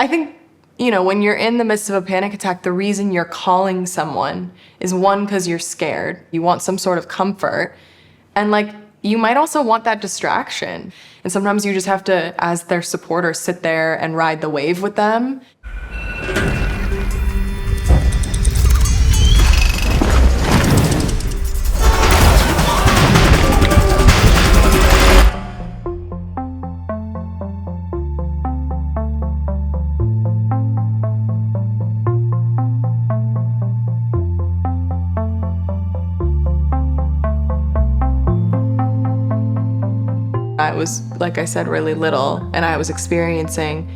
I think, when you're in the midst of a panic attack, the reason you're calling someone is one, because you're scared. You want some sort of comfort. And you might also want that distraction. And sometimes you just have to, as their supporter, sit there and ride the wave with them. I was, like I said, really little, and I was experiencing,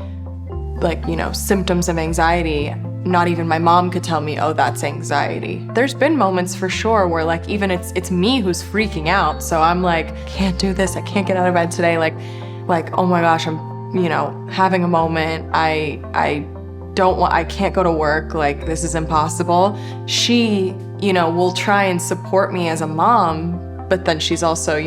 symptoms of anxiety. Not even my mom could tell me, oh, that's anxiety. There's been moments for sure where, even it's me who's freaking out. So I'm can't do this. I can't get out of bed today. Oh my gosh, I'm, having a moment. I can't go to work. This is impossible. She, will try and support me as a mom. But then she's also,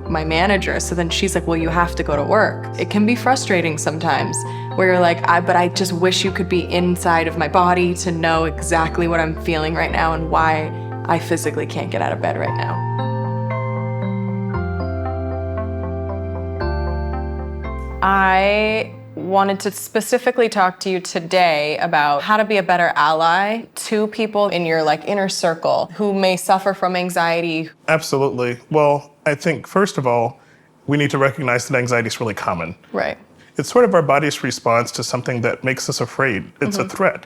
my manager. So then she's like, well, you have to go to work. It can be frustrating sometimes where you're but I just wish you could be inside of my body to know exactly what I'm feeling right now and why I physically can't get out of bed right now. I wanted to specifically talk to you today about how to be a better ally to people in your inner circle who may suffer from anxiety. Absolutely. Well, I think first of all, we need to recognize that anxiety is really common. Right. It's sort of our body's response to something that makes us afraid. It's a threat.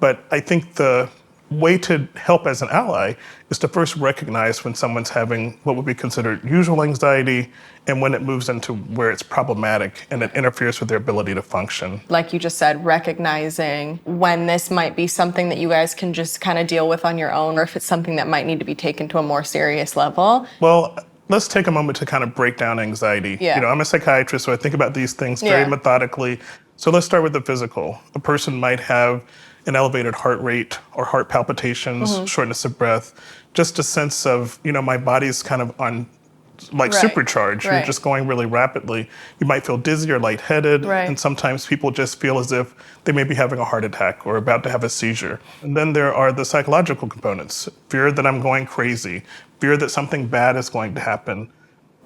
But I think the way to help as an ally is to first recognize when someone's having what would be considered usual anxiety and when it moves into where it's problematic and it interferes with their ability to function. Like you just said, recognizing when this might be something that you guys can just kind of deal with on your own, or if it's something that might need to be taken to a more serious level. Well, let's take a moment to kind of break down anxiety. Yeah. I'm a psychiatrist, so I think about these things very methodically. So let's start with the physical. A person might have an elevated heart rate or heart palpitations, shortness of breath, just a sense of, my body's kind of on supercharged. You're just going really rapidly. You might feel dizzy or lightheaded. And sometimes people just feel as if they may be having a heart attack or about to have a seizure. And then there are the psychological components. Fear that I'm going crazy, fear that something bad is going to happen.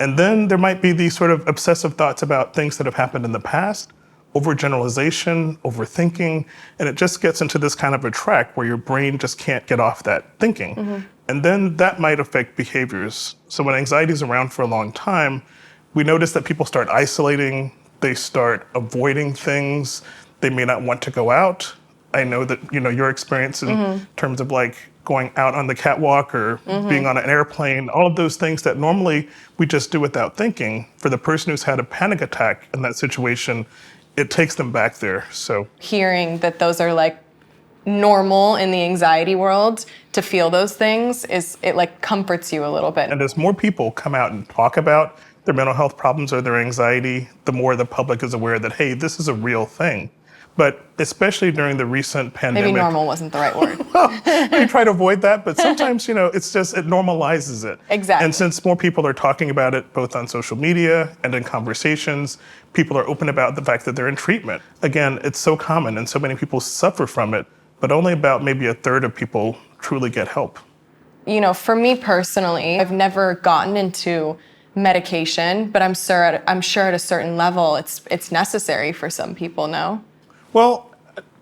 And then there might be these sort of obsessive thoughts about things that have happened in the past, overgeneralization, overthinking, and it just gets into this kind of a track where your brain just can't get off that thinking. And then that might affect behaviors. So when anxiety is around for a long time, we notice that people start isolating, they start avoiding things, they may not want to go out. I know that, your experience in terms of going out on the catwalk or being on an airplane, all of those things that normally we just do without thinking, for the person who's had a panic attack in that situation, it takes them back there. So hearing that those are normal in the anxiety world to feel those things it comforts you a little bit. And as more people come out and talk about their mental health problems or their anxiety, the more the public is aware that, hey, this is a real thing. But especially during the recent pandemic. Maybe normal wasn't the right word. We try to avoid that, but sometimes, it normalizes it. Exactly. And since more people are talking about it, both on social media and in conversations, people are open about the fact that they're in treatment. Again, it's so common and so many people suffer from it, but only about maybe a third of people truly get help. For me personally, I've never gotten into medication, but I'm sure at a certain level, it's necessary for some people, no? Well,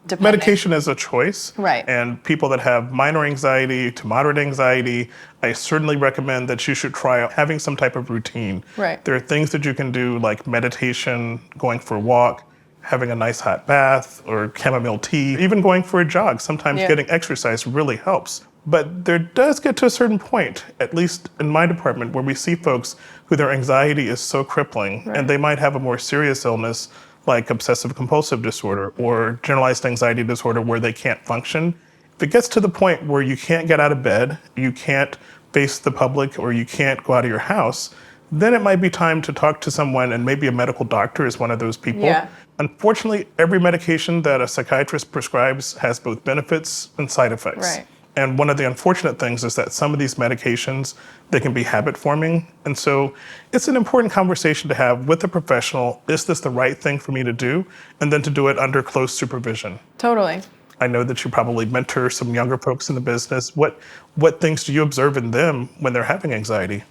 Depending. Medication is a choice. Right. And people that have minor anxiety to moderate anxiety, I certainly recommend that you should try having some type of routine. Right. There are things that you can do like meditation, going for a walk, having a nice hot bath or chamomile tea, even going for a jog. Sometimes getting exercise really helps. But there does get to a certain point, at least in my department, where we see folks who their anxiety is so crippling and they might have a more serious illness like obsessive compulsive disorder or generalized anxiety disorder where they can't function. If it gets to the point where you can't get out of bed, you can't face the public, or you can't go out of your house, then it might be time to talk to someone, and maybe a medical doctor is one of those people. Yeah. Unfortunately, every medication that a psychiatrist prescribes has both benefits and side effects. Right. And one of the unfortunate things is that some of these medications, they can be habit forming. And so it's an important conversation to have with a professional. Is this the right thing for me to do? And then to do it under close supervision. Totally. I know that you probably mentor some younger folks in the business. What things do you observe in them when they're having anxiety?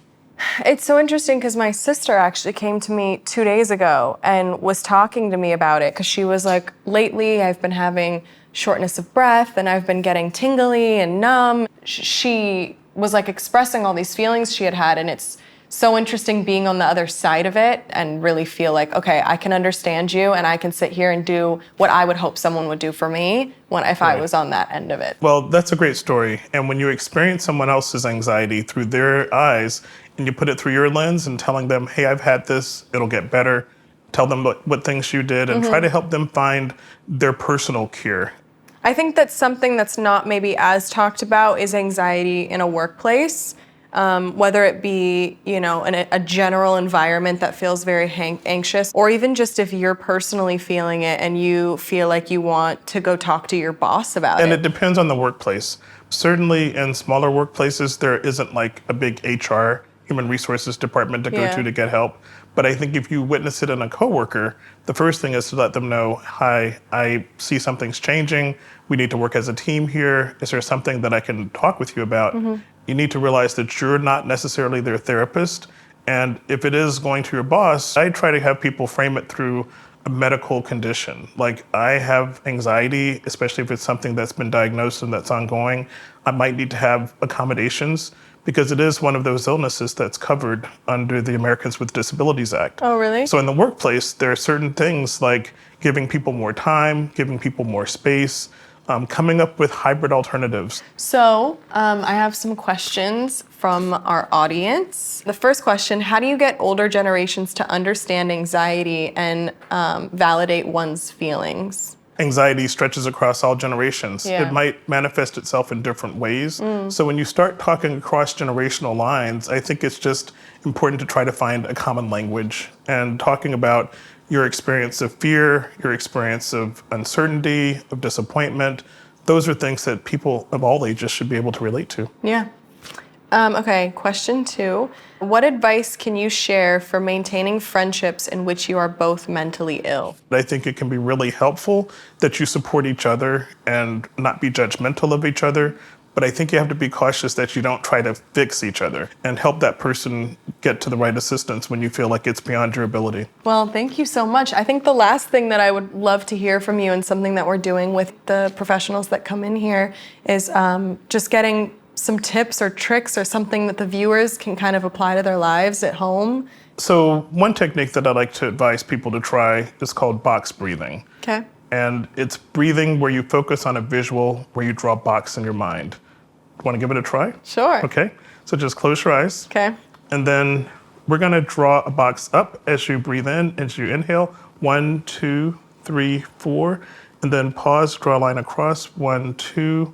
It's so interesting because my sister actually came to me 2 days ago and was talking to me about it because she was like, lately I've been having shortness of breath and I've been getting tingly and numb. She was like expressing all these feelings she had had, and it's so interesting being on the other side of it and really feel like, okay, I can understand you and I can sit here and do what I would hope someone would do for me if I was on that end of it. Well, that's a great story. And when you experience someone else's anxiety through their eyes and you put it through your lens and telling them, hey, I've had this, it'll get better. Tell them what things you did and try to help them find their personal cure. I think that's something that's not maybe as talked about is anxiety in a workplace. Whether it be, in a general environment that feels very anxious, or even just if you're personally feeling it and you feel like you want to go talk to your boss about it. And it depends on the workplace. Certainly in smaller workplaces, there isn't like a big HR, human resources department to go to get help. But I think if you witness it in a coworker, the first thing is to let them know, hi, I see something's changing. We need to work as a team here. Is there something that I can talk with you about? You need to realize that you're not necessarily their therapist. And if it is going to your boss, I try to have people frame it through a medical condition. Like, I have anxiety, especially if it's something that's been diagnosed and that's ongoing. I might need to have accommodations because it is one of those illnesses that's covered under the Americans with Disabilities Act. Oh, really? So in the workplace, there are certain things like giving people more time, giving people more space, coming up with hybrid alternatives. So I have some questions from our audience. The first question, how do you get older generations to understand anxiety and validate one's feelings? Anxiety stretches across all generations. Yeah. It might manifest itself in different ways. So when you start talking across generational lines, I think it's just important to try to find a common language and talking about your experience of fear, your experience of uncertainty, of disappointment. Those are things that people of all ages should be able to relate to. Yeah. Okay, question 2. What advice can you share for maintaining friendships in which you are both mentally ill? I think it can be really helpful that you support each other and not be judgmental of each other. But I think you have to be cautious that you don't try to fix each other and help that person get to the right assistance when you feel like it's beyond your ability. Well, thank you so much. I think the last thing that I would love to hear from you, and something that we're doing with the professionals that come in here, is just getting some tips or tricks or something that the viewers can kind of apply to their lives at home. So one technique that I like to advise people to try is called box breathing. Okay. And it's breathing where you focus on a visual, where you draw a box in your mind. Want to give it a try? Sure. Okay. So just close your eyes. Okay. And then we're going to draw a box up as you breathe in, as you inhale. 1, 2, 3, 4. And then pause, draw a line across. 1, 2.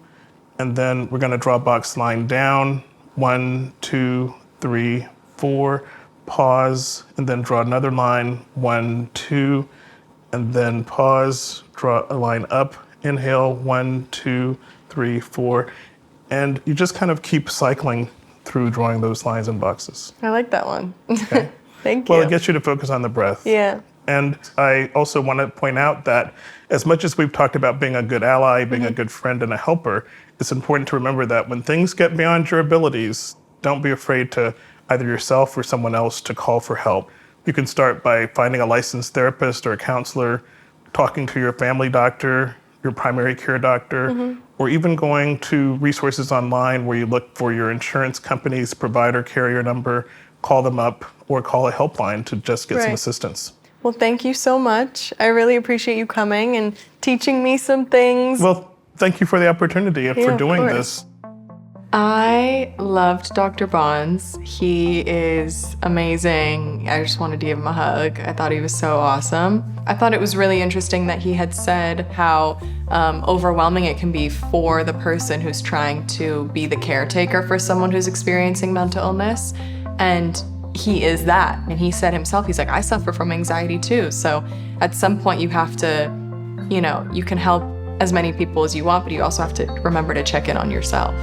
And then we're going to draw a box line down. 1, 2, 3, 4. Pause, and then draw another line. 1, 2. And then pause, draw a line up. Inhale, 1, 2, 3, 4. And you just kind of keep cycling through drawing those lines and boxes. I like that one. Okay. Thank you. Well, it gets you to focus on the breath. Yeah. And I also want to point out that as much as we've talked about being a good ally, being a good friend and a helper, it's important to remember that when things get beyond your abilities, don't be afraid to either yourself or someone else to call for help. You can start by finding a licensed therapist or a counselor, talking to your family doctor, your primary care doctor, or even going to resources online where you look for your insurance company's provider carrier number, call them up, or call a helpline to just get some assistance. Well, thank you so much. I really appreciate you coming and teaching me some things. Well, thank you for the opportunity and for doing this. I loved Dr. Bonds. He is amazing. I just wanted to give him a hug. I thought he was so awesome. I thought it was really interesting that he had said how overwhelming it can be for the person who's trying to be the caretaker for someone who's experiencing mental illness. And he is that. And he said himself, he's like, I suffer from anxiety too. So at some point you have to, you can help as many people as you want, but you also have to remember to check in on yourself.